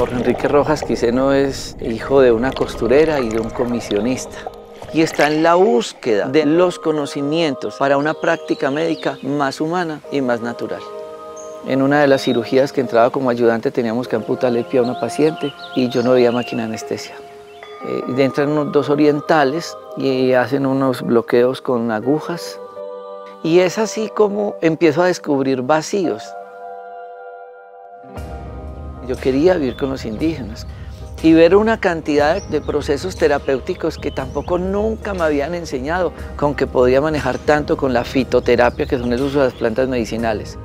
Jorge Enrique Rojas Quiseno es hijo de una costurera y de un comisionista. Y está en la búsqueda de los conocimientos para una práctica médica más humana y más natural. En una de las cirugías que entraba como ayudante teníamos que amputarle el pie a una paciente y yo no veía máquina de anestesia. Entran unos dos orientales y hacen unos bloqueos con agujas. Y es así como empiezo a descubrir vacíos. Yo quería vivir con los indígenas y ver una cantidad de procesos terapéuticos que tampoco nunca me habían enseñado, con que podía manejar tanto con la fitoterapia, que son el uso de las plantas medicinales.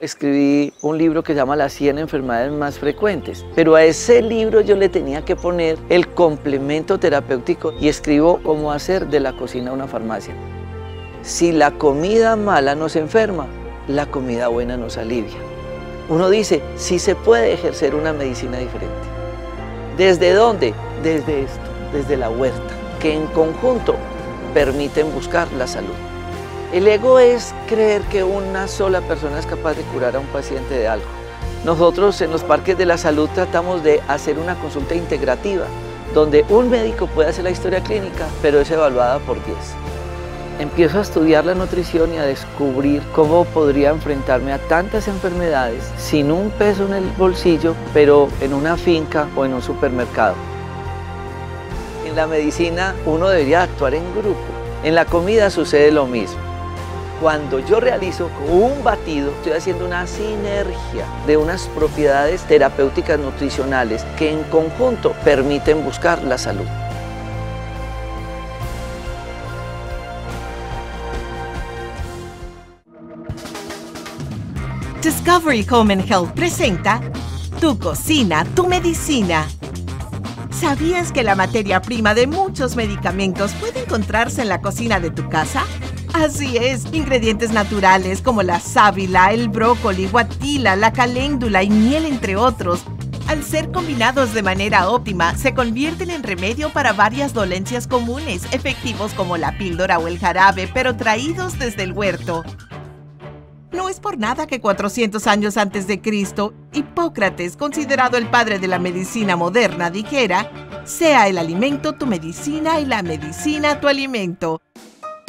Escribí un libro que se llama Las 100 enfermedades más frecuentes, pero a ese libro yo le tenía que poner el complemento terapéutico y escribo cómo hacer de la cocina una farmacia. Si la comida mala nos enferma, la comida buena nos alivia. Uno dice, sí se puede ejercer una medicina diferente. ¿Desde dónde? Desde esto, desde la huerta, que en conjunto permiten buscar la salud. El ego es creer que una sola persona es capaz de curar a un paciente de algo. Nosotros en los parques de la salud tratamos de hacer una consulta integrativa, donde un médico puede hacer la historia clínica, pero es evaluada por 10. Empiezo a estudiar la nutrición y a descubrir cómo podría enfrentarme a tantas enfermedades sin un peso en el bolsillo, pero en una finca o en un supermercado. En la medicina uno debería actuar en grupo. En la comida sucede lo mismo. Cuando yo realizo un batido, estoy haciendo una sinergia de unas propiedades terapéuticas nutricionales que en conjunto permiten buscar la salud. Discovery Home and Health presenta Tu cocina, tu medicina. ¿Sabías que la materia prima de muchos medicamentos puede encontrarse en la cocina de tu casa? Así es, ingredientes naturales como la sábila, el brócoli, guatila, la caléndula y miel, entre otros, al ser combinados de manera óptima, se convierten en remedio para varias dolencias comunes, efectivos como la píldora o el jarabe, pero traídos desde el huerto. No es por nada que 400 años antes de Cristo, Hipócrates, considerado el padre de la medicina moderna, dijera: sea el alimento tu medicina y la medicina tu alimento.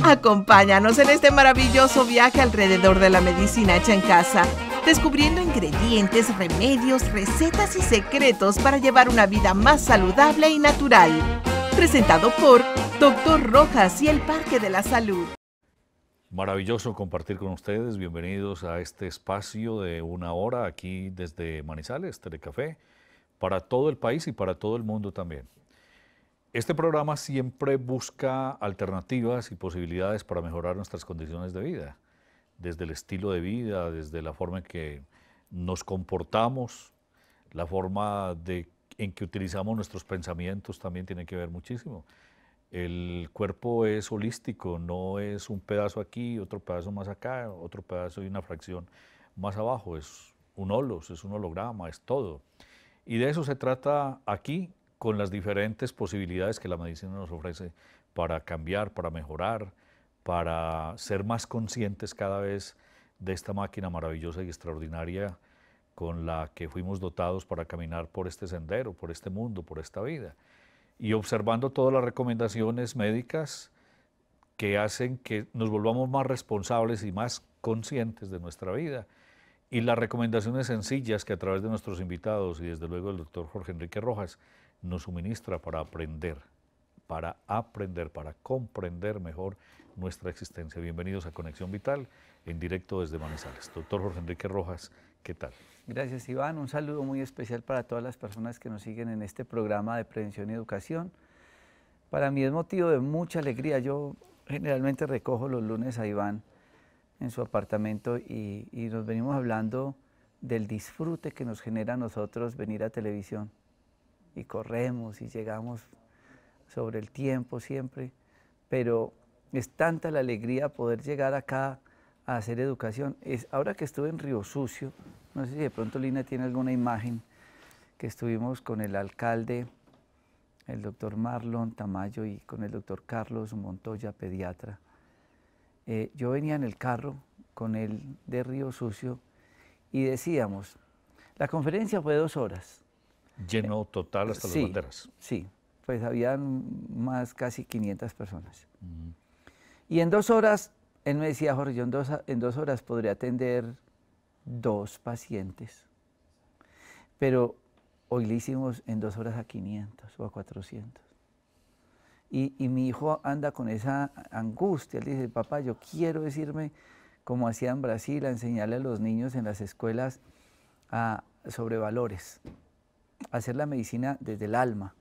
Acompáñanos en este maravilloso viaje alrededor de la medicina hecha en casa, descubriendo ingredientes, remedios, recetas y secretos para llevar una vida más saludable y natural. Presentado por Dr. Rojas y el Parque de la Salud. Maravilloso compartir con ustedes. Bienvenidos a este espacio de una hora aquí desde Manizales, Telecafé, para todo el país y para todo el mundo también. Este programa siempre busca alternativas y posibilidades para mejorar nuestras condiciones de vida, desde el estilo de vida, desde la forma en que nos comportamos, la forma en que utilizamos nuestros pensamientos también tiene que ver muchísimo. El cuerpo es holístico, no es un pedazo aquí, otro pedazo más acá, otro pedazo y una fracción más abajo. Es un holos, es un holograma, es todo. Y de eso se trata aquí, con las diferentes posibilidades que la medicina nos ofrece para cambiar, para mejorar, para ser más conscientes cada vez de esta máquina maravillosa y extraordinaria con la que fuimos dotados para caminar por este sendero, por este mundo, por esta vida. Y observando todas las recomendaciones médicas que hacen que nos volvamos más responsables y más conscientes de nuestra vida. Y las recomendaciones sencillas que a través de nuestros invitados y desde luego el doctor Jorge Enrique Rojas nos suministra para aprender, para comprender mejor nuestra existencia. Bienvenidos a Conexión Vital, en directo desde Manizales. Doctor Jorge Enrique Rojas, ¿qué tal? Gracias, Iván. Un saludo muy especial para todas las personas que nos siguen en este programa de prevención y educación. Para mí es motivo de mucha alegría. Yo generalmente recojo los lunes a Iván en su apartamento y nos venimos hablando del disfrute que nos genera a nosotros venir a televisión. Y corremos y llegamos sobre el tiempo siempre, pero es tanta la alegría poder llegar acá a hacer educación. Ahora que estuve en Río Sucio, no sé si de pronto Lina tiene alguna imagen, que estuvimos con el alcalde, el doctor Marlon Tamayo, y con el doctor Carlos Montoya, pediatra. Yo venía en el carro con él de Río Sucio y decíamos, La conferencia fue 2 horas. Lleno total hasta las banderas. Sí, pues habían más, casi 500 personas. Y en 2 horas, él me decía, Jorge, yo en 2 horas podría atender 2 pacientes. Pero hoy le hicimos en 2 horas a 500 o a 400. Y mi hijo anda con esa angustia. Él dice, papá, yo quiero decirme, como hacía en Brasil, a enseñarle a los niños en las escuelas sobre valores. Hacer la medicina desde el alma,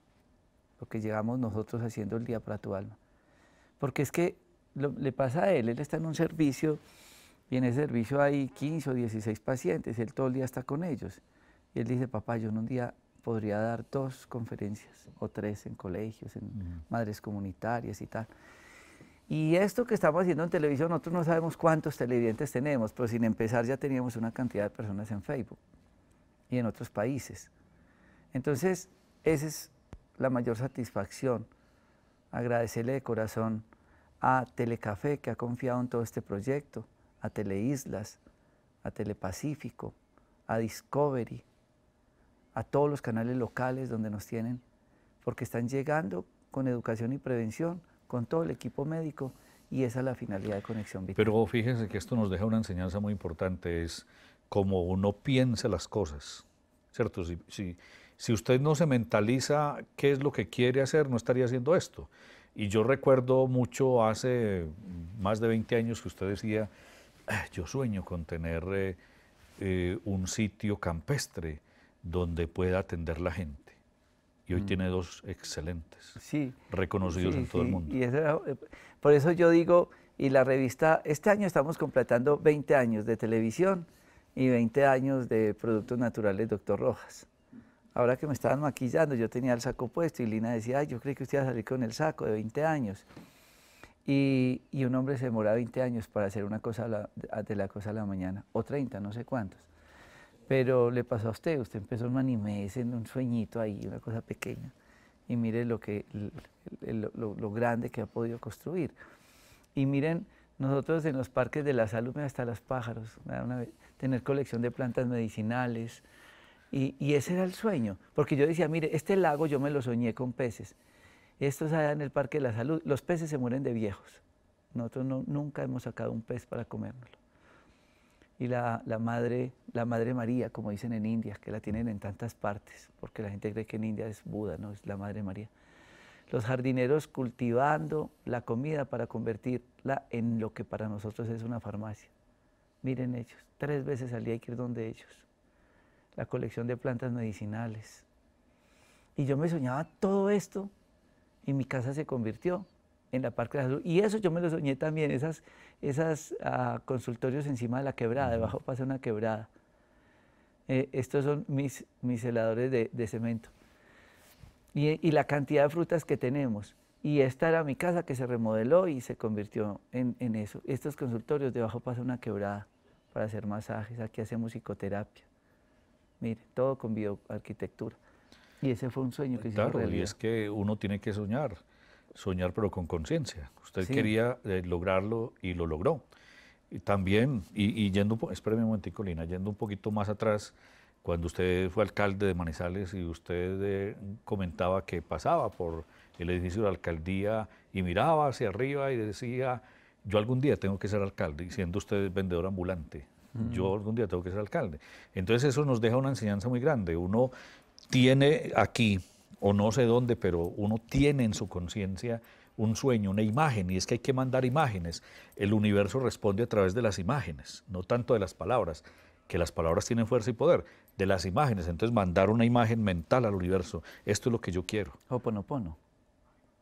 lo que llevamos nosotros haciendo el día para tu alma. Porque es que le pasa a él está en un servicio y en ese servicio hay 15 o 16 pacientes, él todo el día está con ellos. Y él dice, papá, yo en un día podría dar 2 conferencias o 3 en colegios, en madres comunitarias y tal. Y esto que estamos haciendo en televisión, nosotros no sabemos cuántos televidentes tenemos, pero sin empezar ya teníamos una cantidad de personas en Facebook y en otros países. Entonces, esa es la mayor satisfacción, agradecerle de corazón a Telecafé, que ha confiado en todo este proyecto, a Teleislas, a Telepacífico, a Discovery, a todos los canales locales donde nos tienen, porque están llegando con educación y prevención, con todo el equipo médico, y esa es la finalidad de Conexión Vital. Pero fíjense que esto nos deja una enseñanza muy importante, es cómo uno piensa las cosas, ¿cierto? Si usted no se mentaliza qué es lo que quiere hacer, no estaría haciendo esto. Y yo recuerdo mucho hace más de 20 años que usted decía, yo sueño con tener un sitio campestre donde pueda atender la gente. Y hoy tiene 2 excelentes, reconocidos en todo el mundo. Y por eso yo digo, y la revista, este año estamos completando 20 años de televisión y 20 años de Productos Naturales Dr. Rojas. Ahora que me estaban maquillando, yo tenía el saco puesto y Lina decía, ay, yo creí que usted iba a salir con el saco de 20 años. Y un hombre se demora 20 años para hacer una cosa de la cosa a la mañana, o 30, no sé cuántos. Pero le pasó a usted empezó en un anime, en un sueñito ahí, una cosa pequeña. Y mire lo grande que ha podido construir. Y miren, nosotros en los parques de la salud, hasta los pájaros, tener colección de plantas medicinales. Y ese era el sueño, porque yo decía, mire, este lago yo me lo soñé con peces. Esto es allá en el Parque de la Salud, los peces se mueren de viejos. Nosotros nunca hemos sacado un pez para comérnoslo. Y la madre María, como dicen en India, que la tienen en tantas partes, porque la gente cree que en India es Buda, no, es la Madre María. Los jardineros cultivando la comida para convertirla en lo que para nosotros es una farmacia. Miren ellos, 3 veces al día hay que ir donde ellos. La colección de plantas medicinales. Y yo me soñaba todo esto y mi casa se convirtió en la Parque de la Salud. Y eso yo me lo soñé también, esas consultorios encima de la quebrada, debajo pasa una quebrada. Estos son mis heladores de cemento. Y la cantidad de frutas que tenemos. Y esta era mi casa que se remodeló y se convirtió en eso. Estos consultorios, debajo pasa una quebrada para hacer masajes, aquí hacemos psicoterapia. Mire, todo con bioarquitectura. Y ese fue un sueño que hicimos realidad. Y es que uno tiene que soñar pero con conciencia. Usted quería lograrlo y lo logró. Y también, espéreme un momentico, Lina, yendo un poquito más atrás, cuando usted fue alcalde de Manizales y usted comentaba que pasaba por el edificio de la alcaldía y miraba hacia arriba y decía, yo algún día tengo que ser alcalde, y siendo usted vendedor ambulante. Yo algún día tengo que ser alcalde. Entonces eso nos deja una enseñanza muy grande. Uno tiene aquí, o no sé dónde, pero uno tiene en su conciencia un sueño, una imagen, y es que hay que mandar imágenes. El universo responde a través de las imágenes, no tanto de las palabras, que las palabras tienen fuerza y poder, de las imágenes. Entonces mandar una imagen mental al universo, esto es lo que yo quiero. Ho'oponopono.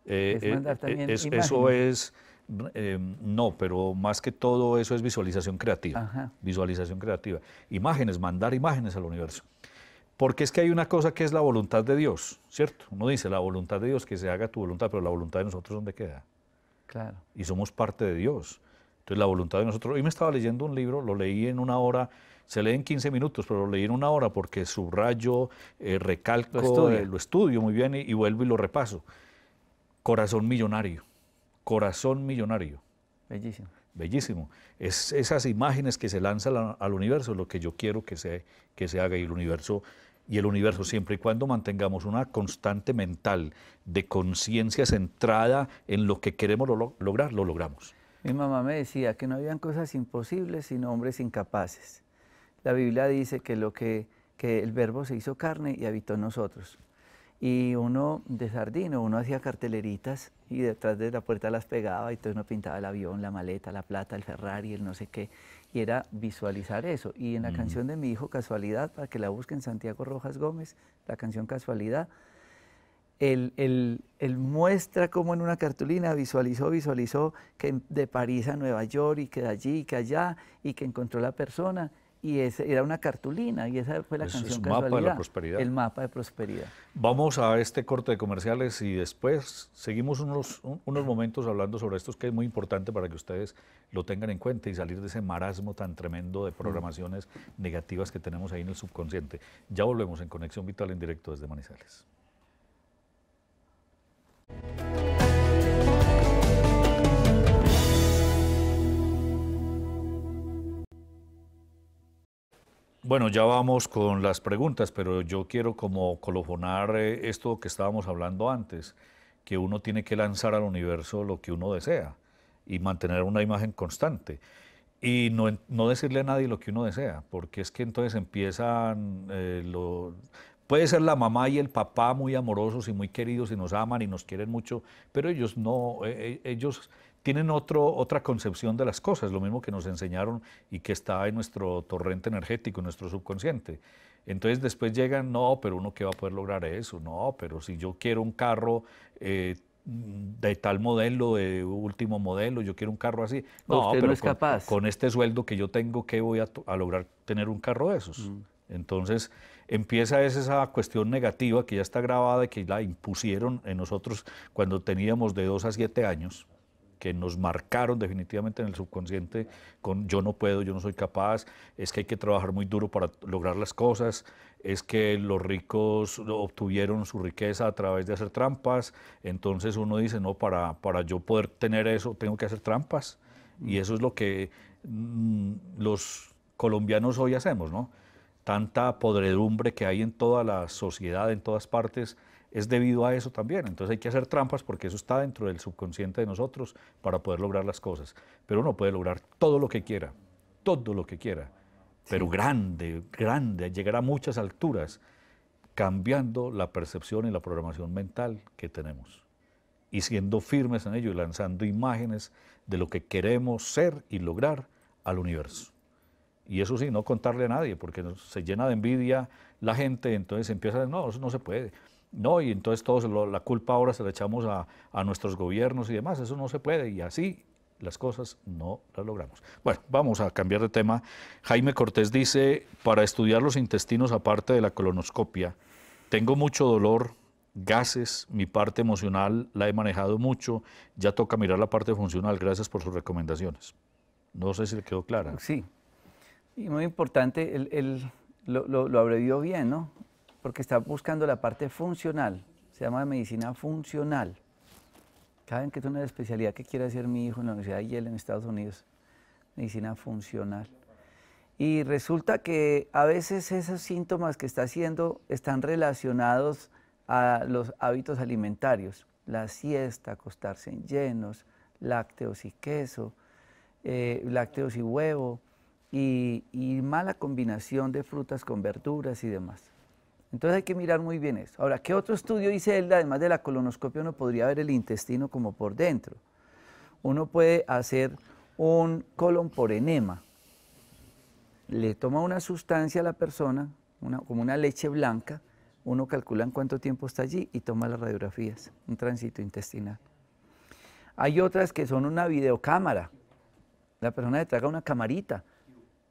Mandar también eso es... no, pero más que todo eso es visualización creativa. Ajá. Visualización creativa. Imágenes, mandar imágenes al universo. Porque es que hay una cosa que es la voluntad de Dios, ¿cierto? Uno dice, la voluntad de Dios, que se haga tu voluntad, pero la voluntad de nosotros, ¿dónde queda? Claro. Y somos parte de Dios. Entonces la voluntad de nosotros... Hoy me estaba leyendo un libro, lo leí en 1 hora, se lee en 15 minutos, pero lo leí en 1 hora porque subrayo, recalco, lo estudio muy bien y vuelvo y lo repaso. Corazón millonario. Corazón millonario. Bellísimo. Bellísimo. Es esas imágenes que se lanzan al universo lo que yo quiero que se haga y el universo, siempre y cuando mantengamos una constante mental de conciencia centrada en lo que queremos lograr, lo logramos. Mi mamá me decía que no habían cosas imposibles sino hombres incapaces. La Biblia dice que el Verbo se hizo carne y habitó en nosotros. Y uno de sardino, uno hacía carteleritas y detrás de la puerta las pegaba y entonces uno pintaba el avión, la maleta, la plata, el Ferrari, el no sé qué. Y era visualizar eso. Y en la canción de mi hijo, Casualidad, para que la busquen, Santiago Rojas Gómez, la canción Casualidad, él muestra cómo en una cartulina visualizó que de París a Nueva York y que de allí y que allá y que encontró la persona. Y era una cartulina y esa fue la canción Casualidad. El mapa de la prosperidad. El mapa de prosperidad. Vamos a este corte de comerciales y después seguimos unos momentos hablando sobre esto, que es muy importante para que ustedes lo tengan en cuenta y salir de ese marasmo tan tremendo de programaciones negativas que tenemos ahí en el subconsciente. Ya volvemos en Conexión Vital en directo desde Manizales. Bueno, ya vamos con las preguntas, pero yo quiero como colofonar esto que estábamos hablando antes, que uno tiene que lanzar al universo lo que uno desea y mantener una imagen constante y no decirle a nadie lo que uno desea, porque es que entonces empiezan, puede ser la mamá y el papá muy amorosos y muy queridos y nos aman y nos quieren mucho, pero ellos no, ellos tienen otra concepción de las cosas, lo mismo que nos enseñaron y que está en nuestro torrente energético, en nuestro subconsciente. Entonces después llegan, no, pero uno qué va a poder lograr eso, no, pero si yo quiero un carro de tal modelo, de último modelo, yo quiero un carro así, no, usted pero no es capaz. Con este sueldo que yo tengo, ¿qué voy a lograr tener un carro de esos? Entonces empieza esa cuestión negativa que ya está grabada y que la impusieron en nosotros cuando teníamos de 2 a 7 años, que nos marcaron definitivamente en el subconsciente con yo no puedo, yo no soy capaz, es que hay que trabajar muy duro para lograr las cosas, es que los ricos obtuvieron su riqueza a través de hacer trampas, entonces uno dice, no, para yo poder tener eso tengo que hacer trampas, y eso es lo que los colombianos hoy hacemos, ¿no? Tanta podredumbre que hay en toda la sociedad, en todas partes, es debido a eso también. Entonces hay que hacer trampas porque eso está dentro del subconsciente de nosotros para poder lograr las cosas. Pero uno puede lograr todo lo que quiera, pero grande, grande, llegar a muchas alturas, cambiando la percepción y la programación mental que tenemos. Y siendo firmes en ello y lanzando imágenes de lo que queremos ser y lograr al universo. Y eso sí, no contarle a nadie, porque se llena de envidia la gente, entonces empieza a decir, no, eso no se puede. No, y entonces todos la culpa ahora se la echamos a nuestros gobiernos y demás, eso no se puede, y así las cosas no las logramos. Bueno, vamos a cambiar de tema. Jaime Cortés dice, para estudiar los intestinos aparte de la colonoscopia, tengo mucho dolor, gases, mi parte emocional la he manejado mucho, ya toca mirar la parte funcional, gracias por sus recomendaciones. No sé si le quedó clara. Sí, y muy importante, él lo abrevió bien, ¿no? Porque está buscando la parte funcional, se llama medicina funcional. Saben que es una especialidad que quiere hacer mi hijo en la Universidad de Yale en Estados Unidos, medicina funcional. Y resulta que a veces esos síntomas que está haciendo están relacionados a los hábitos alimentarios, la siesta, acostarse en llenos, lácteos y queso, lácteos y huevo, y mala combinación de frutas con verduras y demás. Entonces hay que mirar muy bien eso. Ahora, ¿qué otro estudio dice él? Además de la colonoscopia, uno podría ver el intestino como por dentro. Uno puede hacer un colon por enema. Le toma una sustancia a la persona, como una leche blanca, uno calcula en cuánto tiempo está allí y toma las radiografías, un tránsito intestinal. Hay otras que son una videocámara. La persona le traga una camarita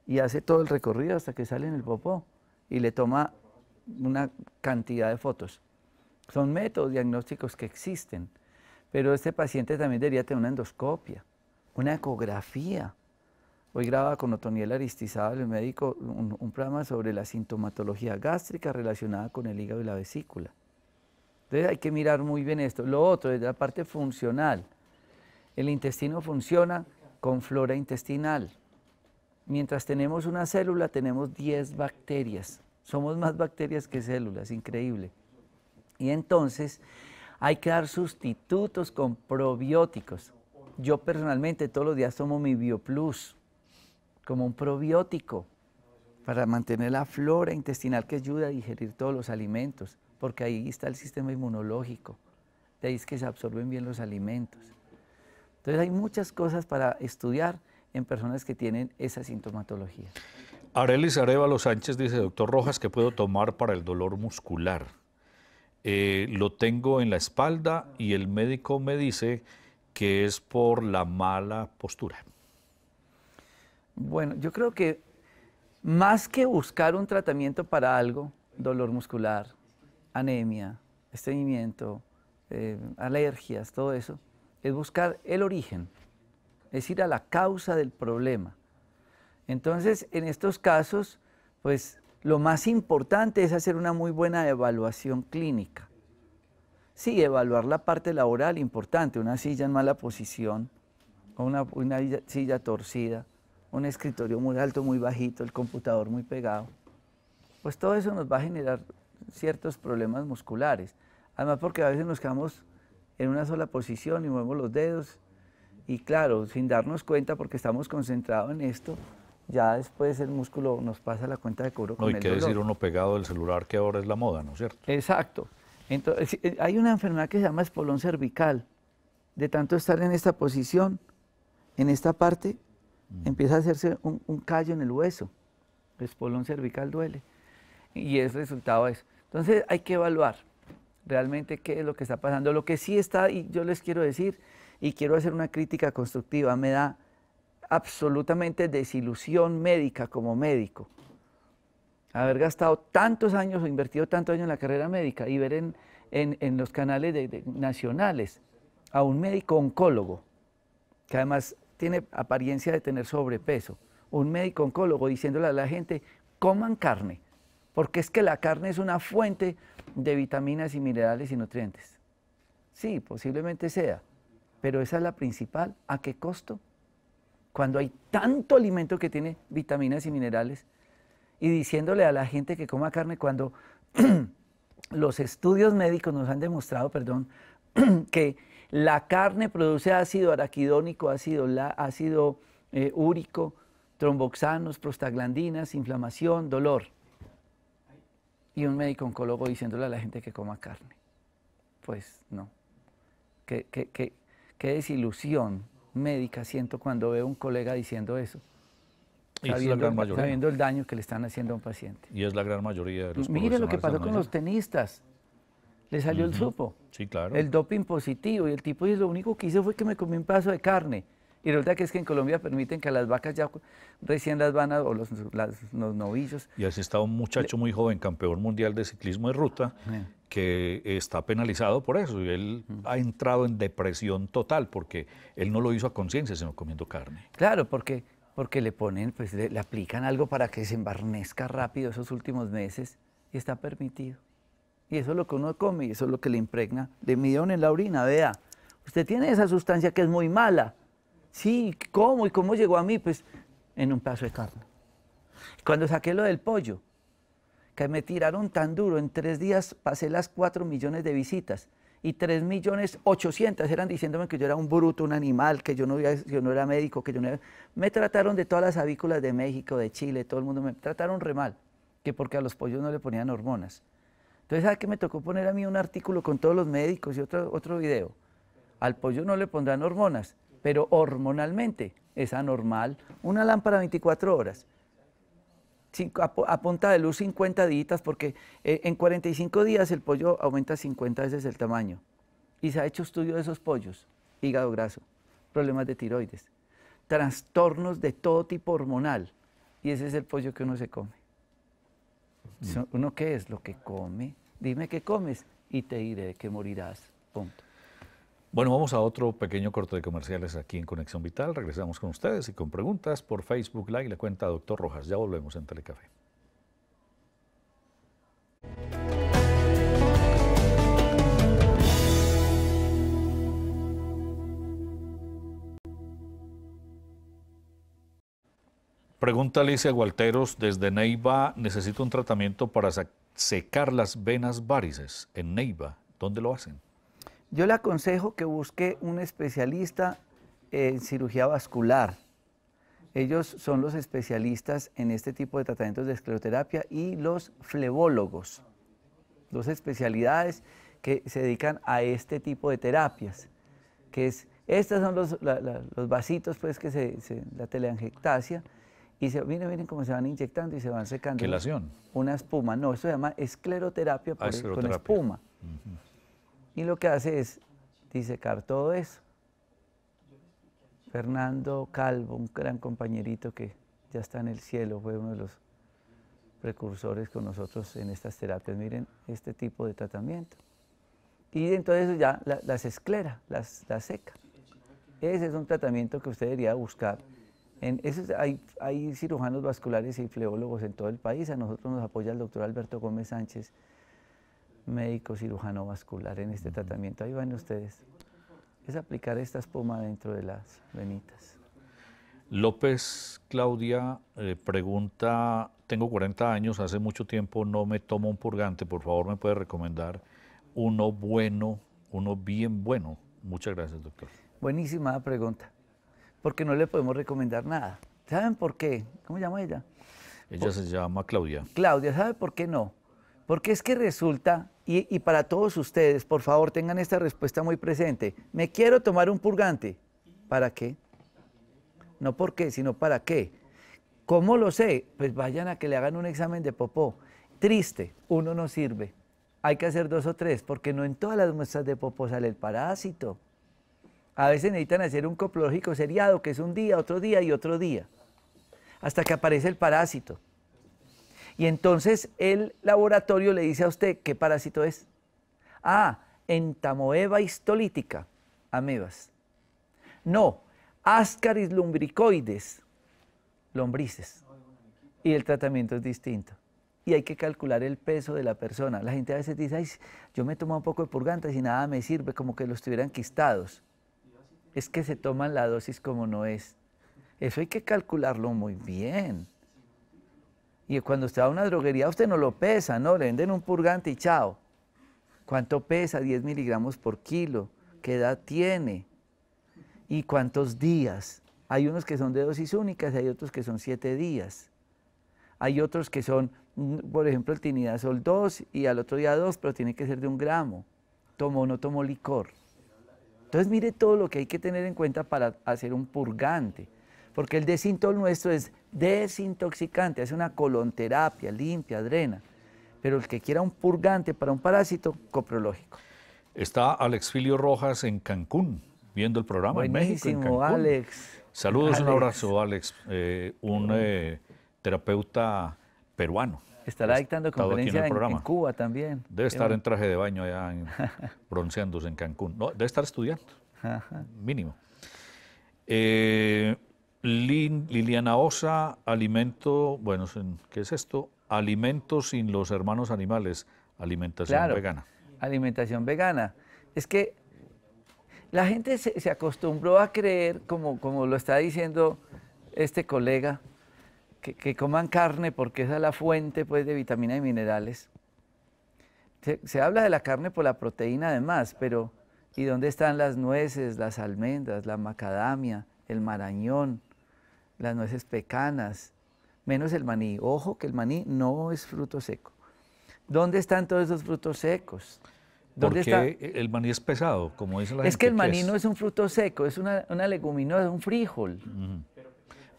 y hace todo el recorrido hasta que sale en el popó y le toma una cantidad de fotos. Son métodos diagnósticos que existen, pero este paciente también debería tener una endoscopia, una ecografía. Hoy graba con Otoniel Aristizábal, el médico, un programa sobre la sintomatología gástrica relacionada con el hígado y la vesícula. Entonces hay que mirar muy bien esto. Lo otro, desde la parte funcional, el intestino funciona con flora intestinal. Mientras tenemos una célula, tenemos 10 bacterias. Somos más bacterias que células, increíble. Y entonces hay que dar sustitutos con probióticos. Yo personalmente todos los días tomo mi BioPlus como un probiótico para mantener la flora intestinal que ayuda a digerir todos los alimentos, porque ahí está el sistema inmunológico, de ahí es que se absorben bien los alimentos. Entonces hay muchas cosas para estudiar en personas que tienen esa sintomatología. Arelis Arevalo Sánchez dice, doctor Rojas, ¿qué puedo tomar para el dolor muscular? Lo tengo en la espalda y el médico me dice que es por la mala postura. Bueno, yo creo que más que buscar un tratamiento para algo, dolor muscular, anemia, estreñimiento, alergias, todo eso, es buscar el origen, es ir a la causa del problema. Entonces, en estos casos, pues lo más importante es hacer una muy buena evaluación clínica. Sí, evaluar la parte laboral, importante, una silla en mala posición, o una silla torcida, un escritorio muy alto, muy bajito, el computador muy pegado. Pues todo eso nos va a generar ciertos problemas musculares. Además, porque a veces nos quedamos en una sola posición y movemos los dedos, y claro, sin darnos cuenta, porque estamos concentrados en esto, ya después el músculo nos pasa la cuenta de cobro con el dolor. No hay que decir uno pegado del celular, que ahora es la moda, ¿no es cierto? Exacto. Entonces, hay una enfermedad que se llama espolón cervical. De tanto estar en esta posición, en esta parte, empieza a hacerse un callo en el hueso. El espolón cervical duele. Y es resultado de eso. Entonces hay que evaluar realmente qué es lo que está pasando. Lo que sí está, y yo les quiero decir, y quiero hacer una crítica constructiva, me da absolutamente desilusión médica como médico haber gastado tantos años o invertido tantos años en la carrera médica y ver en los canales nacionales a un médico oncólogo, que además tiene apariencia de tener sobrepeso, un médico oncólogo diciéndole a la gente, coman carne, porque es que la carne es una fuente de vitaminas y minerales y nutrientes. Sí, posiblemente sea, pero esa es la principal. ¿A qué costo? Cuando hay tanto alimento que tiene vitaminas y minerales, y diciéndole a la gente que coma carne cuando los estudios médicos nos han demostrado, que la carne produce ácido araquidónico, ácido úrico, tromboxanos, prostaglandinas, inflamación, dolor. Y un médico oncólogo diciéndole a la gente que coma carne. Pues no. Qué desilusión médica siento cuando veo a un colega diciendo eso. Sabiendo el daño que le están haciendo a un paciente. Y es la gran mayoría de los Mire lo que pasó con los tenistas. Le salió el supo. Sí, claro. El doping positivo. Y el tipo dice, lo único que hice fue que me comí un pedazo de carne. Y resulta que es que en Colombia permiten que a las vacas ya recién las van a, o los novillos. Y así está un muchacho muy joven, campeón mundial de ciclismo de ruta, que está penalizado por eso. Y él ha entrado en depresión total porque él no lo hizo a conciencia, sino comiendo carne. Claro, porque le ponen, pues le aplican algo para que se embarnezca rápido esos últimos meses y está permitido. Y eso es lo que uno come y eso es lo que le impregna. Le midieron en la orina, vea, usted tiene esa sustancia que es muy mala. Sí, ¿cómo? ¿Y cómo llegó a mí? Pues en un pedazo de carne. Cuando saqué lo del pollo, que me tiraron tan duro, en 3 días pasé las 4 millones de visitas. Y 3.800.000 eran diciéndome que yo era un bruto, un animal, que yo no era médico, que yo no era... Me trataron de todas las avícolas de México, de Chile, todo el mundo me trataron re mal, que porque a los pollos no le ponían hormonas. Entonces, ¿sabe qué me tocó poner a mí un artículo con todos los médicos y otro video? Al pollo no le pondrán hormonas, pero hormonalmente es anormal. Una lámpara 24 horas. A punta de luz 50 días, porque en 45 días el pollo aumenta 50 veces el tamaño. Y se ha hecho estudio de esos pollos, hígado graso, problemas de tiroides, trastornos de todo tipo hormonal. Y ese es el pollo que uno se come. ¿Uno qué es? Lo que come. Dime qué comes y te diré que morirás. Punto. Bueno, vamos a otro pequeño corte de comerciales aquí en Conexión Vital. Regresamos con ustedes y con preguntas por Facebook Live, la cuenta Doctor Rojas. Ya volvemos en Telecafé. Pregunta Alicia Gualteros desde Neiva, necesito un tratamiento para secar las venas varices en Neiva. ¿Dónde lo hacen? Yo le aconsejo que busque un especialista en cirugía vascular. Ellos son los especialistas en este tipo de tratamientos de escleroterapia y los flebólogos, dos especialidades que se dedican a este tipo de terapias, que es, estos son los vasitos pues la teleangiectasia, y miren cómo se van inyectando y se van secando. ¿Quelación? Una espuma, no, eso se llama escleroterapia con espuma. Y lo que hace es disecar todo eso. Fernando Calvo, un gran compañerito que ya está en el cielo, fue uno de los precursores con nosotros en estas terapias. Miren este tipo de tratamiento. Y entonces ya las esclera, las seca. Ese es un tratamiento que usted debería buscar. Hay cirujanos vasculares y flebólogos en todo el país. A nosotros nos apoya el doctor Alberto Gómez Sánchez, médico cirujano vascular en este tratamiento. Ahí van ustedes. Es aplicar esta espuma dentro de las venitas. López Claudia pregunta, tengo 40 años, hace mucho tiempo no me tomo un purgante, por favor me puede recomendar uno bueno, uno bien bueno. Muchas gracias, doctor. Buenísima pregunta, porque no le podemos recomendar nada. ¿Saben por qué? ¿Cómo se llama ella? Ella se llama Claudia. Claudia, ¿sabe por qué no? Porque es que resulta, y para todos ustedes, por favor, tengan esta respuesta muy presente. Me quiero tomar un purgante. ¿Para qué? No por qué, sino para qué. ¿Cómo lo sé? Pues vayan a que le hagan un examen de popó. Triste, uno no sirve. Hay que hacer 2 o 3, porque no en todas las muestras de popó sale el parásito. A veces necesitan hacer un coprológico seriado, que es un día, otro día y otro día, hasta que aparece el parásito. Y entonces el laboratorio le dice a usted qué parásito es. Ah, entamoeba histolítica, amebas. No, Ascaris lumbricoides, lombrices. Y el tratamiento es distinto. Y hay que calcular el peso de la persona. La gente a veces dice, ay, yo me tomo un poco de purgantes y nada me sirve, como que los tuvieran quistados. Es que se toman la dosis como no es. Eso hay que calcularlo muy bien. Y cuando usted va a una droguería, usted no lo pesa, ¿no? Le venden un purgante y chao. ¿Cuánto pesa? 10 miligramos por kilo. ¿Qué edad tiene? ¿Y cuántos días? Hay unos que son de dosis únicas y hay otros que son 7 días. Hay otros que son, por ejemplo, el tinidazol 2 y al otro día 2, pero tiene que ser de 1 gramo. Tomó o no tomó licor. Entonces mire todo lo que hay que tener en cuenta para hacer un purgante. Porque el desintol nuestro es desintoxicante, hace una colonterapia, limpia, drena. Pero el que quiera un purgante para un parásito, coprológico. Está Alex Filio Rojas en Cancún, viendo el programa en México, en Cancún. Alex. Saludos, Alex. Un abrazo, Alex, terapeuta peruano. Estará dictando conferencia en Cuba también. Debe estar en traje de baño allá, bronceándose en Cancún. No, debe estar estudiando, mínimo. Liliana Osa, alimento, bueno, ¿qué es esto? Alimentos sin los hermanos animales, alimentación vegana. Alimentación vegana. Es que la gente se acostumbró a creer, como lo está diciendo este colega, que coman carne porque esa es la fuente pues, de vitaminas y minerales. Se habla de la carne por la proteína además, pero ¿y dónde están las nueces, las almendras, la macadamia, el marañón, las nueces pecanas, menos el maní? Ojo que el maní no es fruto seco. ¿Dónde están todos esos frutos secos? Porque el maní es pesado, como dice la gente. Es que el maní no es un fruto seco, es una leguminosa, un frijol.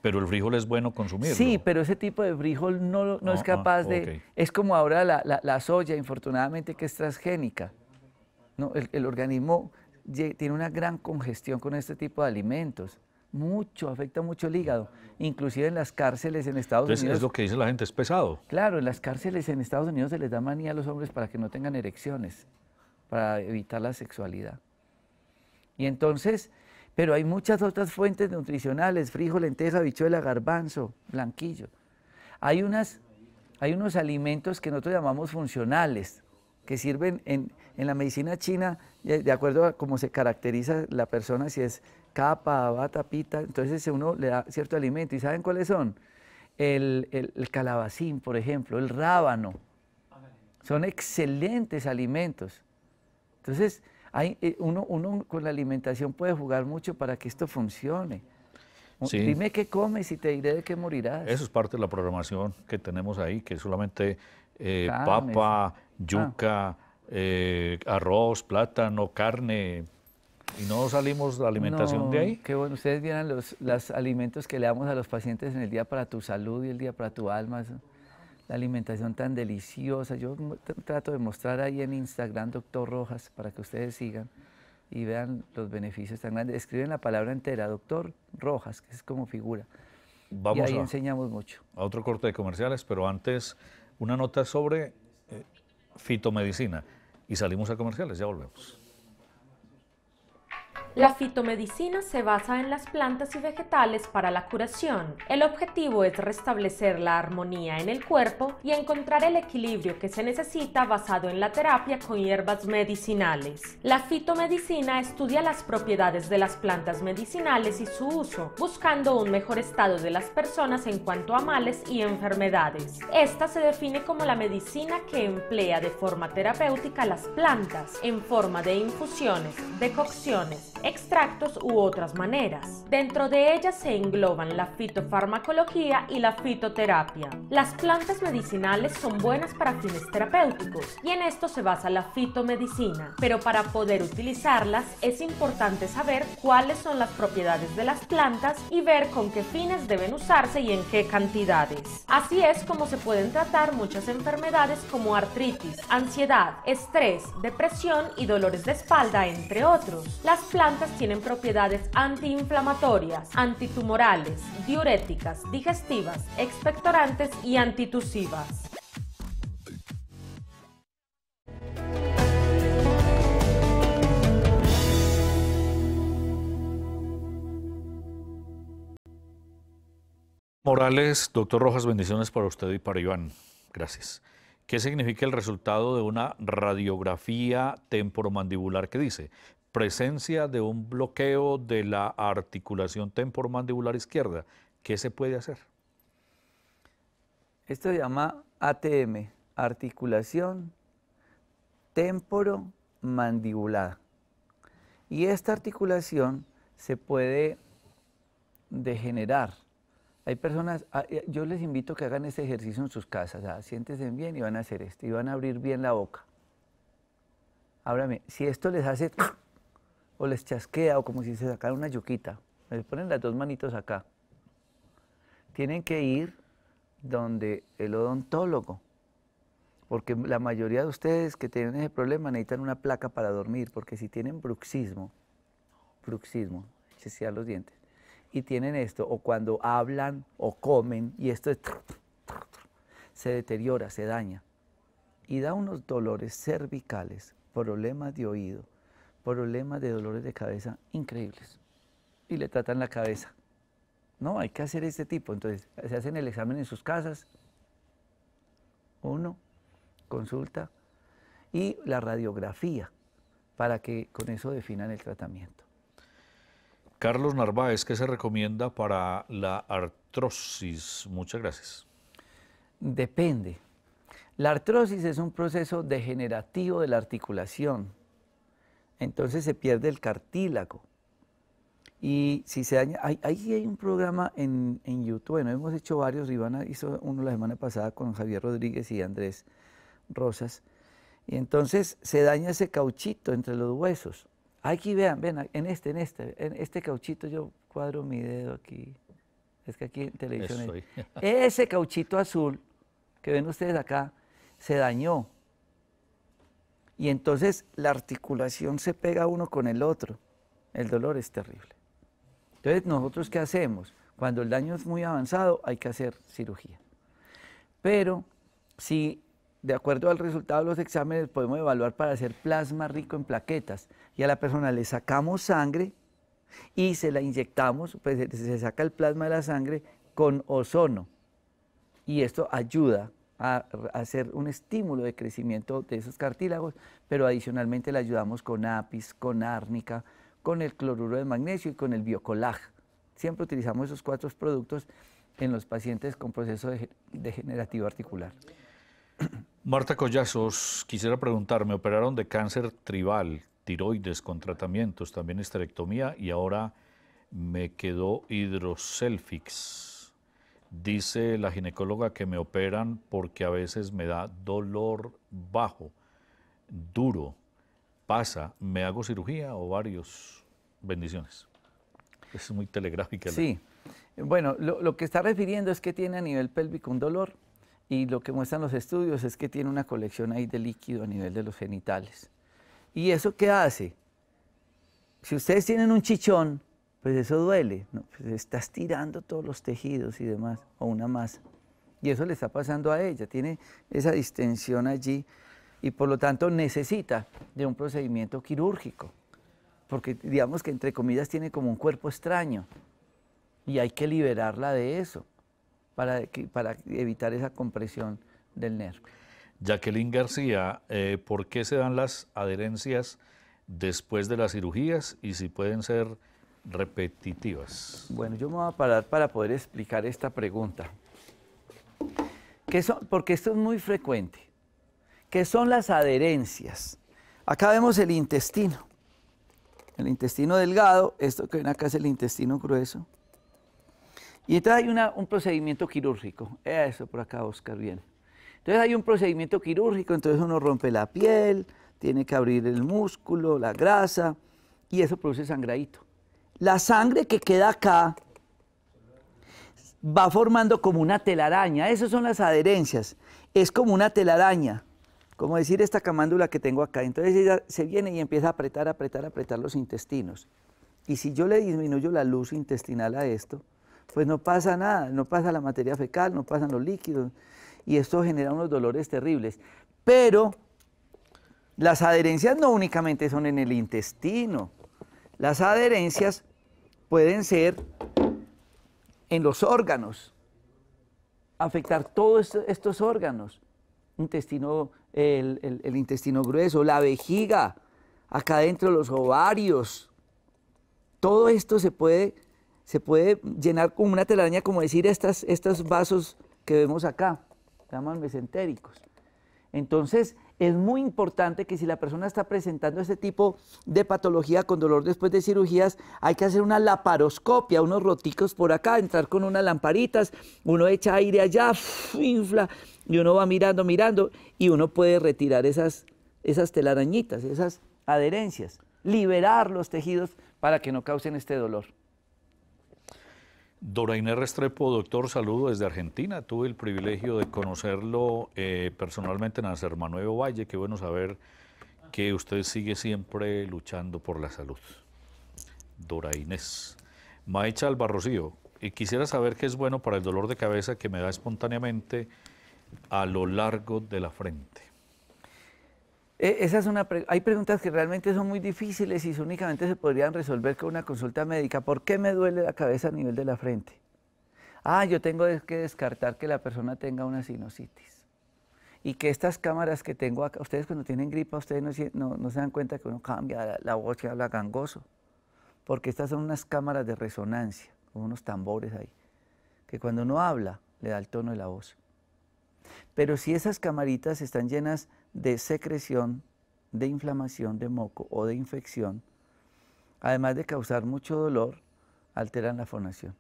Pero el frijol es bueno consumirlo. Sí, pero ese tipo de frijol no es capaz de... Okay. Es como ahora la soya, infortunadamente, que es transgénica. ¿No? El organismo tiene una gran congestión con este tipo de alimentos. Afecta mucho el hígado. Inclusive en las cárceles en Estados Unidos... Es lo que dice la gente, es pesado. Claro, en las cárceles en Estados Unidos se les da maní a los hombres para que no tengan erecciones, para evitar la sexualidad. Y entonces... Pero hay muchas otras fuentes nutricionales, frijol, lenteja, habichuela, garbanzo, blanquillo. Hay unos alimentos que nosotros llamamos funcionales, que sirven en la medicina china, de acuerdo a cómo se caracteriza la persona, si es capa, bata, pita, entonces uno le da cierto alimento. ¿Y saben cuáles son? el calabacín, por ejemplo, el rábano. Son excelentes alimentos. Entonces, uno con la alimentación puede jugar mucho para que esto funcione. Sí. Dime qué comes y te diré de qué morirás. Eso es parte de la programación que tenemos ahí, que es solamente Carnes. papa, yuca, arroz, plátano, carne, y no salimos de la alimentación de ahí. Qué bueno, ustedes vieran los alimentos que le damos a los pacientes en el Día para tu Salud y el Día para tu Alma. La alimentación tan deliciosa. Yo trato de mostrar ahí en Instagram, Doctor Rojas, para que ustedes sigan y vean los beneficios tan grandes. Escriben la palabra entera, Doctor Rojas, que es como figura. Vamos y ahí enseñamos mucho. A otro corte de comerciales, pero antes una nota sobre fitomedicina. Y salimos a comerciales, ya volvemos. La fitomedicina se basa en las plantas y vegetales para la curación. El objetivo es restablecer la armonía en el cuerpo y encontrar el equilibrio que se necesita basado en la terapia con hierbas medicinales. La fitomedicina estudia las propiedades de las plantas medicinales y su uso, buscando un mejor estado de las personas en cuanto a males y enfermedades. Esta se define como la medicina que emplea de forma terapéutica las plantas, en forma de infusiones, decocciones, extractos u otras maneras. Dentro de ellas se engloban la fitofarmacología y la fitoterapia. Las plantas medicinales son buenas para fines terapéuticos y en esto se basa la fitomedicina, pero para poder utilizarlas es importante saber cuáles son las propiedades de las plantas y ver con qué fines deben usarse y en qué cantidades. Así es como se pueden tratar muchas enfermedades como artritis, ansiedad, estrés, depresión y dolores de espalda, entre otros. Las plantas tienen propiedades antiinflamatorias, antitumorales, diuréticas, digestivas, expectorantes y antitusivas. Morales, doctor Rojas, bendiciones para usted y para Iván. Gracias. ¿Qué significa el resultado de una radiografía temporomandibular? ¿Qué dice? Presencia de un bloqueo de la articulación temporomandibular izquierda. ¿Qué se puede hacer? Esto se llama ATM, articulación temporomandibular. Y esta articulación se puede degenerar. Hay personas, yo les invito a que hagan este ejercicio en sus casas. Siéntense bien y van a hacer esto, y van a abrir bien la boca. Ahora, si esto les hace o les chasquea, o como si se sacara una yuquita, les ponen las dos manitos acá. Tienen que ir donde el odontólogo, porque la mayoría de ustedes que tienen ese problema necesitan una placa para dormir, porque si tienen bruxismo, chesear los dientes, y tienen esto, o cuando hablan o comen, y esto se deteriora, se daña, y da unos dolores cervicales, problemas de oído, problemas de dolores de cabeza increíbles, y le tratan la cabeza. No, hay que hacer este tipo. Entonces, se hacen el examen en sus casas, uno, consulta, y la radiografía, para que con eso definan el tratamiento. Carlos Narváez, ¿qué se recomienda para la artrosis? Muchas gracias. Depende. La artrosis es un proceso degenerativo de la articulación. Entonces se pierde el cartílago. Y si se daña, ahí hay un programa en YouTube, bueno, hemos hecho varios, Ivana hizo uno la semana pasada con Javier Rodríguez y Andrés Rosas, y entonces se daña ese cauchito entre los huesos. Aquí vean, en este cauchito yo cuadro mi dedo aquí, es que aquí en televisión, ese cauchito azul que ven ustedes acá, se dañó. Y entonces la articulación se pega uno con el otro. El dolor es terrible. Entonces, ¿nosotros qué hacemos? Cuando el daño es muy avanzado, hay que hacer cirugía. Pero si, de acuerdo al resultado de los exámenes, podemos evaluar para hacer plasma rico en plaquetas, y a la persona le sacamos sangre y se la inyectamos, pues se saca el plasma de la sangre con ozono. Y esto ayuda a hacer un estímulo de crecimiento de esos cartílagos, pero adicionalmente le ayudamos con apis, con árnica, con el cloruro de magnesio y con el biocolag. Siempre utilizamos esos 4 productos en los pacientes con proceso degenerativo articular. Marta Collazos, quisiera preguntar, me operaron de cáncer tribal, tiroides con tratamientos, también histerectomía y ahora me quedó hidroselfix. Dice la ginecóloga que me operan porque a veces me da dolor bajo, duro, pasa, ¿me hago cirugía o varios? Bendiciones. Es muy telegráfica. Sí, bueno, lo que está refiriendo es que tiene a nivel pélvico un dolor y lo que muestran los estudios es que tiene una colección ahí de líquido a nivel de los genitales. ¿Y eso qué hace? Si ustedes tienen un chichón, pues eso duele, ¿no? Pues está estirando todos los tejidos y demás, o una masa. Y eso le está pasando a ella, tiene esa distensión allí y por lo tanto necesita de un procedimiento quirúrgico, porque digamos que entre comillas tiene como un cuerpo extraño y hay que liberarla de eso para evitar esa compresión del nervio. Jacqueline García, ¿por qué se dan las adherencias después de las cirugías y si pueden ser repetitivas? Bueno, yo me voy a parar para poder explicar esta pregunta. Porque esto es muy frecuente. ¿Qué son las adherencias? Acá vemos el intestino delgado, esto que ven acá es el intestino grueso. Y entonces hay un procedimiento quirúrgico. Eso por acá, Oscar, bien. Entonces hay un procedimiento quirúrgico, entonces uno rompe la piel, tiene que abrir el músculo, la grasa, y eso produce sangradito. La sangre que queda acá va formando como una telaraña, esas son las adherencias, es como una telaraña, como decir esta camándula que tengo acá. Entonces ella se viene y empieza a apretar, apretar, apretar los intestinos. Y si yo le disminuyo la luz intestinal a esto, pues no pasa nada, no pasa la materia fecal, no pasan los líquidos, y esto genera unos dolores terribles. Pero las adherencias no únicamente son en el intestino, las adherencias pueden ser en los órganos, afectar todos estos órganos, el intestino grueso, la vejiga, acá adentro los ovarios, todo esto se puede llenar como una telaraña, como decir estos vasos que vemos acá, se llaman mesentéricos. Entonces, es muy importante que si la persona está presentando este tipo de patología con dolor después de cirugías, hay que hacer una laparoscopia, unos roticos por acá, entrar con unas lamparitas, uno echa aire allá, infla, y uno va mirando, mirando, y uno puede retirar esas telarañitas, esas adherencias, liberar los tejidos para que no causen este dolor. Dora Inés Restrepo, doctor, saludo desde Argentina. Tuve el privilegio de conocerlo personalmente en San Manuel Valle. Qué bueno saber que usted sigue siempre luchando por la salud. Dora Inés. Maecha Albarrocío, y quisiera saber qué es bueno para el dolor de cabeza que me da espontáneamente a lo largo de la frente. Hay preguntas que realmente son muy difíciles y únicamente se podrían resolver con una consulta médica. ¿Por qué me duele la cabeza a nivel de la frente? Yo tengo que descartar que la persona tenga una sinusitis. Y que estas cámaras que tengo acá, ustedes cuando tienen gripa, ustedes no se dan cuenta que uno cambia la voz y habla gangoso. Porque estas son unas cámaras de resonancia, como unos tambores ahí, que cuando uno habla le da el tono de la voz. Pero si esas camaritas están llenas de secreción, de inflamación, de moco o de infección, además de causar mucho dolor, alteran la fonación.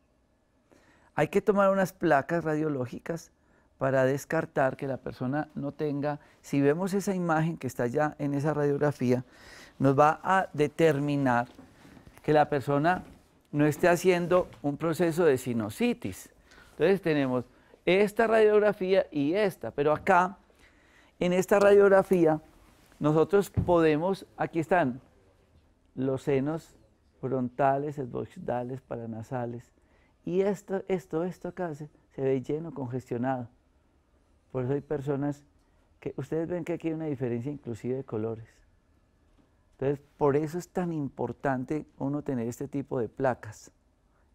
Hay que tomar unas placas radiológicas para descartar que la persona no tenga, si vemos esa imagen que está ya en esa radiografía, nos va a determinar que la persona no esté haciendo un proceso de sinusitis. Entonces tenemos esta radiografía y esta, pero acá, en esta radiografía, nosotros podemos, aquí están los senos frontales, esboxdales, paranasales, y esto acá se ve lleno, congestionado. Por eso hay personas que, ustedes ven que aquí hay una diferencia inclusive de colores. Entonces, por eso es tan importante uno tener este tipo de placas.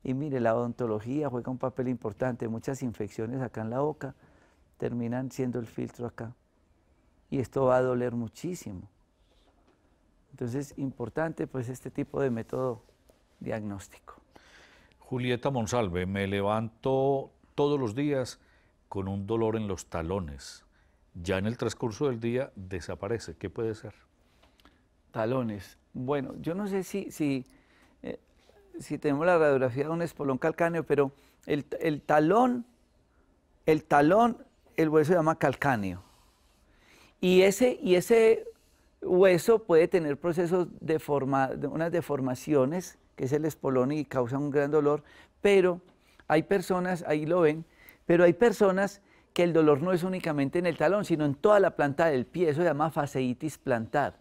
Y mire, la odontología juega un papel importante. Muchas infecciones acá en la boca terminan siendo el filtro acá. Y esto va a doler muchísimo. Entonces, importante pues este tipo de método diagnóstico. Julieta Monsalve, me levanto todos los días con un dolor en los talones. Ya en el transcurso del día desaparece. ¿Qué puede ser? Talones. Bueno, yo no sé si tenemos la radiografía de un espolón calcáneo, pero el talón, el hueso se llama calcáneo. Y ese hueso puede tener procesos de unas deformaciones, que es el espolón y causa un gran dolor, pero hay personas, ahí lo ven, pero hay personas que el dolor no es únicamente en el talón, sino en toda la planta del pie, eso se llama fasciitis plantar.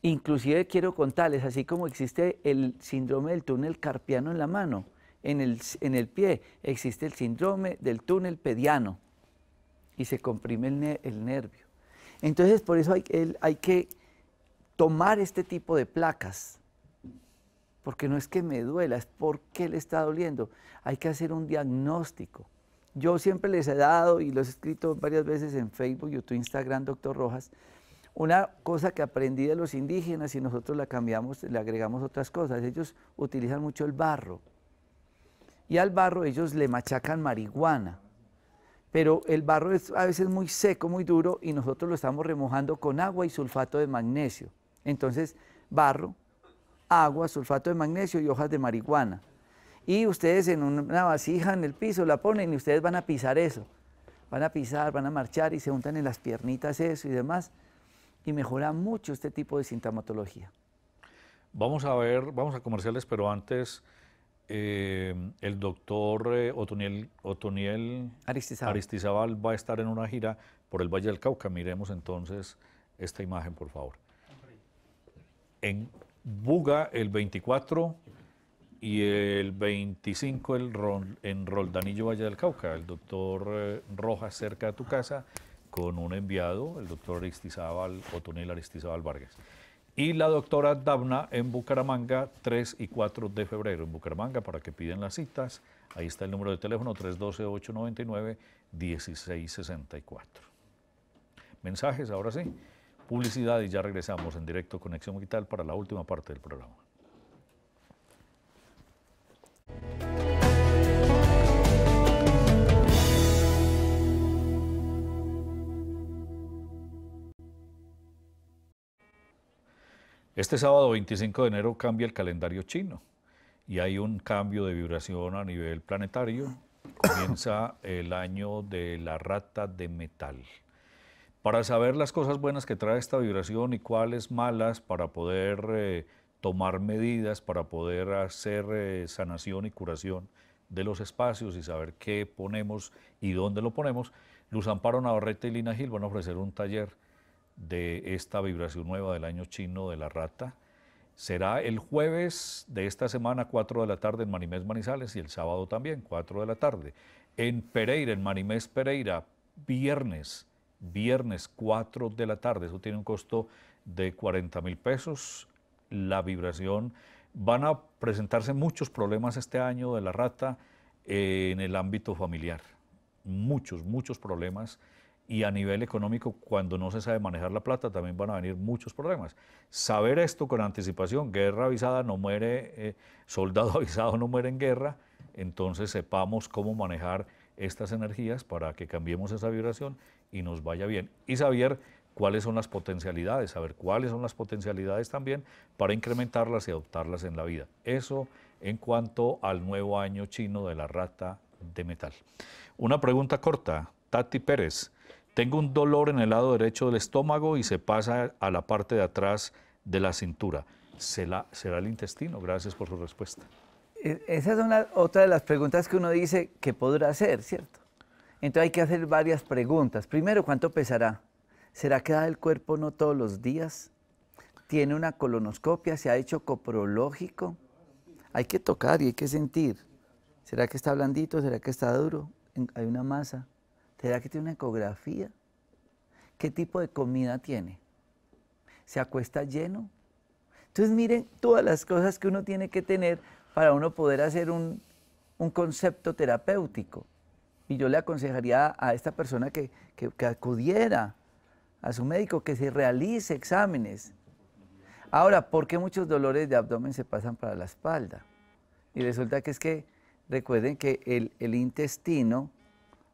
Inclusive quiero contarles, así como existe el síndrome del túnel carpiano en la mano, en el pie, existe el síndrome del túnel pediano y se comprime el nervio. Entonces, por eso hay que tomar este tipo de placas, porque no es que me duela, es porque le está doliendo. Hay que hacer un diagnóstico. Yo siempre les he dado, y lo he escrito varias veces en Facebook, YouTube, Instagram, Dr. Rojas, una cosa que aprendí de los indígenas y nosotros la cambiamos, le agregamos otras cosas. Ellos utilizan mucho el barro. Y al barro ellos le machacan marihuana. Pero el barro es a veces muy seco, muy duro, y nosotros lo estamos remojando con agua y sulfato de magnesio. Entonces, barro, agua, sulfato de magnesio y hojas de marihuana. Y ustedes en una vasija en el piso la ponen y ustedes van a pisar eso. Van a pisar, van a marchar y se untan en las piernitas eso y demás. Y mejora mucho este tipo de sintomatología. Vamos a comerciales, pero antes el doctor Otoniel Aristizábal va a estar en una gira por el Valle del Cauca. Miremos entonces esta imagen, por favor. En Buga el 24 y el 25 en Roldanillo, Valle del Cauca. El doctor Rojas cerca de tu casa, con un enviado, el doctor Otoniel Aristizábal Vargas. Y la doctora Dabna en Bucaramanga, 3 y 4 de febrero en Bucaramanga, para que piden las citas. Ahí está el número de teléfono, 312-899-1664. Mensajes, ahora sí. Publicidad y ya regresamos en directo Conexión Vital para la última parte del programa. Este sábado 25 de enero cambia el calendario chino y hay un cambio de vibración a nivel planetario. Comienza el año de la rata de metal. Para saber las cosas buenas que trae esta vibración y cuáles malas, para poder tomar medidas, para poder hacer sanación y curación de los espacios y saber qué ponemos y dónde lo ponemos, Luz Amparo Navarrete y Lina Gil van a ofrecer un taller de esta vibración nueva del año chino de la rata. Será el jueves de esta semana, 4 de la tarde en Manimés Manizales, y el sábado también, 4 de la tarde. En Pereira, en Manimés Pereira, viernes 4 de la tarde. Eso tiene un costo de 40.000 pesos. La vibración, van a presentarse muchos problemas este año de la rata en el ámbito familiar. Muchos problemas. Y a nivel económico, cuando no se sabe manejar la plata, también van a venir muchos problemas. Saber esto con anticipación, guerra avisada no muere, soldado avisado no muere en guerra, entonces sepamos cómo manejar estas energías para que cambiemos esa vibración y nos vaya bien. Y saber cuáles son las potencialidades, saber cuáles son las potencialidades también para incrementarlas y adoptarlas en la vida. Eso en cuanto al nuevo año chino de la rata de metal. Una pregunta corta, Tati Pérez. Tengo un dolor en el lado derecho del estómago y se pasa a la parte de atrás de la cintura. ¿Será el intestino? Gracias por su respuesta. Esa es otra de las preguntas que uno dice que podrá hacer, ¿cierto? Entonces hay que hacer varias preguntas. Primero, ¿cuánto pesará? ¿Será que da el cuerpo no todos los días? ¿Tiene una colonoscopia? ¿Se ha hecho coprológico? Hay que tocar y hay que sentir. ¿Será que está blandito? ¿Será que está duro? ¿Hay una masa? ¿Será que tiene una ecografía? ¿Qué tipo de comida tiene? ¿Se acuesta lleno? Entonces miren todas las cosas que uno tiene que tener para uno poder hacer un concepto terapéutico. Y yo le aconsejaría a esta persona que acudiera a su médico, que se realice exámenes. Ahora, ¿por qué muchos dolores de abdomen se pasan para la espalda? Y resulta que es que Recuerden que el intestino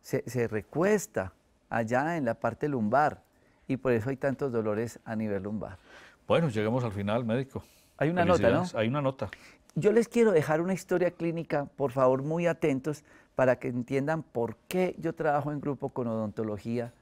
se recuesta allá en la parte lumbar y por eso hay tantos dolores a nivel lumbar. Bueno, llegamos al final, médico. Hay una nota, ¿no? Hay una nota. Yo les quiero dejar una historia clínica, por favor, muy atentos para que entiendan por qué yo trabajo en grupo con odontología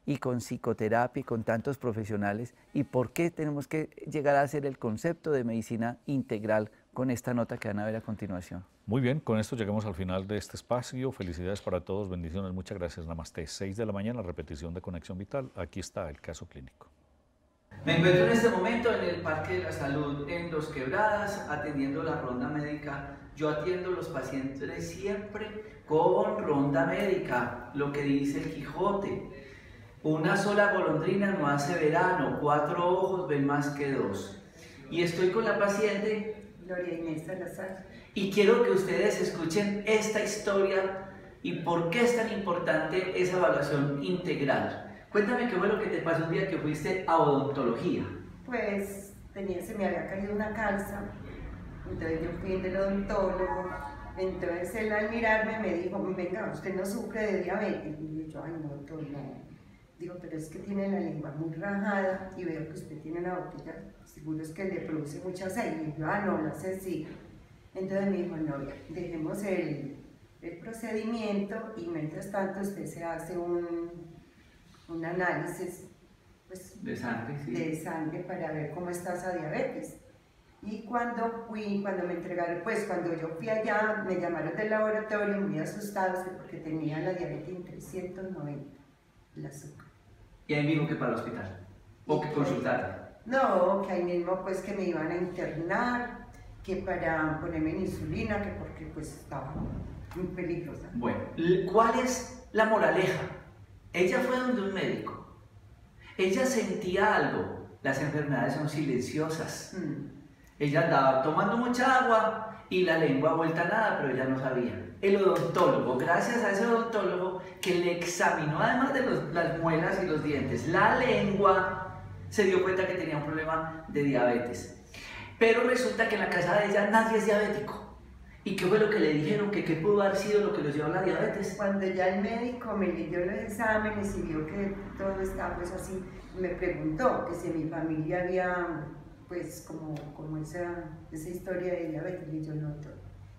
y con psicoterapia y con tantos profesionales y por qué tenemos que llegar a hacer el concepto de medicina integral con esta nota que van a ver a continuación. Muy bien, con esto llegamos al final de este espacio. Felicidades para todos, bendiciones, muchas gracias. Namaste. 6 de la mañana, repetición de Conexión Vital. Aquí está el caso clínico. Me encuentro en este momento en el Parque de la Salud en Los Quebradas atendiendo la ronda médica. Yo atiendo a los pacientes siempre con ronda médica, lo que dice el Quijote. Una sola golondrina no hace verano, 4 ojos ven más que 2. Y estoy con la paciente Gloria Inés Salazar. Y quiero que ustedes escuchen esta historia y por qué es tan importante esa evaluación integral. Cuéntame qué fue lo que te pasó un día que fuiste a odontología. Pues se me había caído una calza, entonces yo fui del odontólogo, entonces él al mirarme me dijo, venga, usted no sufre de diabetes. Y yo, ay no, doctor, no. Digo, pero es que tiene la lengua muy rajada y veo que usted tiene la boquilla, seguro es que le produce mucha sed. Y yo, no, no sé si. Entonces me dijo, no, dejemos el procedimiento y mientras tanto usted se hace un análisis pues, de sangre, sí. De sangre para ver cómo está esa diabetes. Y cuando me entregaron, pues cuando yo fui allá, me llamaron del laboratorio muy asustados porque tenía la diabetes en 390, el azúcar. ¿Y ahí mismo que para el hospital? ¿O que consultar? No, que ahí mismo pues que me iban a internar, que para ponerme en insulina, que porque pues estaba muy peligrosa. Bueno, ¿cuál es la moraleja? Ella fue donde un médico. Ella sentía algo. Las enfermedades son silenciosas. Ella andaba tomando mucha agua y la lengua vuelta a nada, pero ella no sabía. El odontólogo, gracias a ese odontólogo que le examinó además de las muelas y los dientes, la lengua, se dio cuenta que tenía un problema de diabetes. Pero resulta que en la casa de ella nadie es diabético. ¿Y qué fue lo que le dijeron? ¿Qué pudo haber sido lo que los llevó a la diabetes? Cuando ya el médico me leyó los exámenes y vio que todo estaba pues así, me preguntó que si en mi familia había pues como esa historia de diabetes. Y yo no,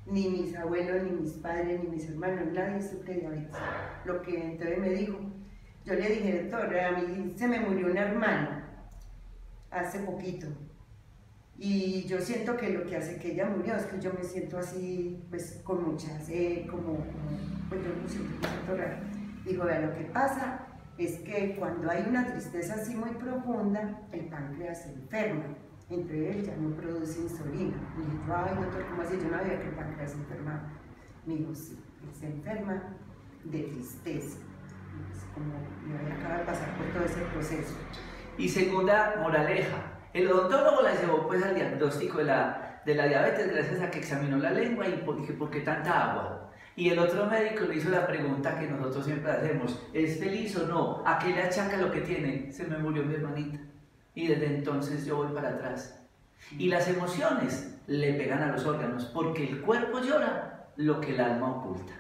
ni mis abuelos, ni mis padres, ni mis hermanos, nadie sufre diabetes. Lo que entonces me dijo, yo le dije, doctor, a mí se me murió una hermana hace poquito. Y yo siento que lo que hace que ella murió es que yo me siento así, pues con mucha sed, pues yo me siento raro. Dijo, vea, lo que pasa es que cuando hay una tristeza así muy profunda, el páncreas se enferma, entre él ya no produce insulina. Y yo, ay doctor, ¿cómo así? Yo no sabía que el páncreas se enfermaba. Me dijo, sí, él se enferma de tristeza. Es como me voy a acabar de pasar por todo ese proceso. Y segunda moraleja. El odontólogo la llevó pues al diagnóstico de la diabetes gracias a que examinó la lengua y dije, ¿por qué tanta agua? Y el otro médico le hizo la pregunta que nosotros siempre hacemos, ¿es feliz o no? ¿A qué le achaca lo que tiene? Se me murió mi hermanita. Y desde entonces yo voy para atrás. Y las emociones le pegan a los órganos porque el cuerpo llora lo que el alma oculta.